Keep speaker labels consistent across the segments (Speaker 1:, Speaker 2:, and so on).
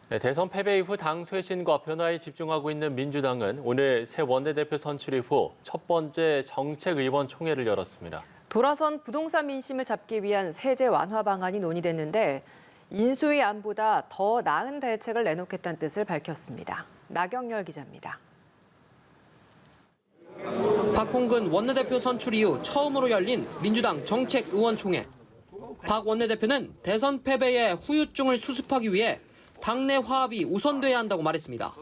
Speaker 1: 네, 대선 패배 이후 당 쇄신과 변화에 집중하고 있는 민주당은 오늘 새 원내대표 선출 이후 첫 번째 정책의원총회를 열었습니다.
Speaker 2: 돌아선 부동산 민심을 잡기 위한 세제 완화 방안이 논의됐는데 인수위 안보다 더 나은 대책을 내놓겠다는 뜻을 밝혔습니다. 나경열 기자입니다.
Speaker 3: 박홍근 원내대표 선출 이후 처음으로 열린 민주당 정책의원총회. 박 원내대표는 대선 패배의 후유증을 수습하기 위해 당내 화합이 우선돼야 한다고 말했습니다.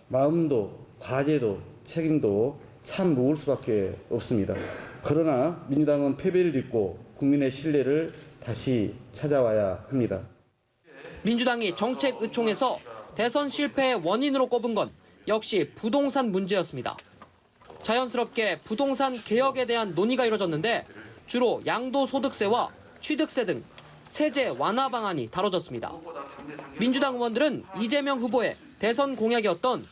Speaker 4: 마음도 과제도 책임도 참 무거울 수밖에 없습니다. 그러나 민주당은 패배를 딛고 국민의 신뢰를 다시 찾아와야 합니다.
Speaker 3: 민주당이 정책의총에서 대선 실패의 원인으로 꼽은 건 역시 부동산 문제였습니다. 자연스럽게 부동산 개혁에 대한 논의가 이뤄졌는데 주로 양도소득세와 취득세 등 세제 완화 방안이 다뤄졌습니다. 민주당 의원들은 이재명 후보의 대선 공약이었던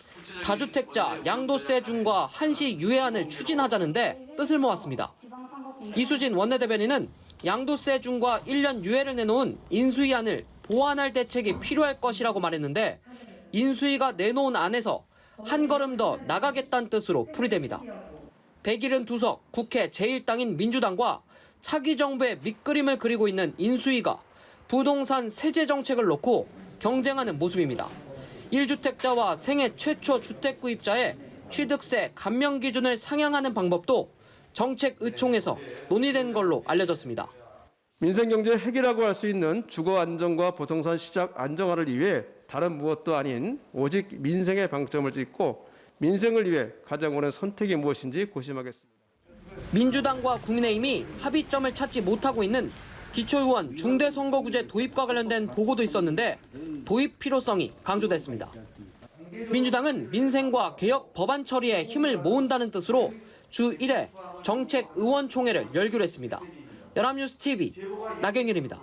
Speaker 3: 다주택자 양도세 중과 한시 유예안을 추진하자는데 뜻을 모았습니다. 이수진 원내대변인은 양도세 중과 1년 유예를 내놓은 인수위안을 보완할 대책이 필요할 것이라고 말했는데 인수위가 내놓은 안에서 한 걸음 더 나가겠다는 뜻으로 풀이됩니다. 172석 국회 제1당인 민주당과 차기 정부의 밑그림을 그리고 있는 인수위가 부동산 세제 정책을 놓고 경쟁하는 모습입니다. 1주택자와 생애 최초 주택 구입자의 취득세 감면 기준을 상향하는 방법도 정책의총에서 논의된 걸로 알려졌습니다.
Speaker 5: 민생경제 핵이라고 할 수 있는 주거 안정과 부동산 시장 안정화를 위해 다른 무엇도 아닌 오직 민생에 방점을 찍고 민생을 위해 가장 옳은 선택이 무엇인지 고심하겠습니다.
Speaker 3: 민주당과 국민의힘이 합의점을 찾지 못하고 있는 기초의원 중대선거구제 도입과 관련된 보고도 있었는데 도입 필요성이 강조됐습니다. 민주당은 민생과 개혁 법안 처리에 힘을 모은다는 뜻으로 주 1회 정책의원총회를 열기로 했습니다. 연합뉴스 TV 나경일입니다.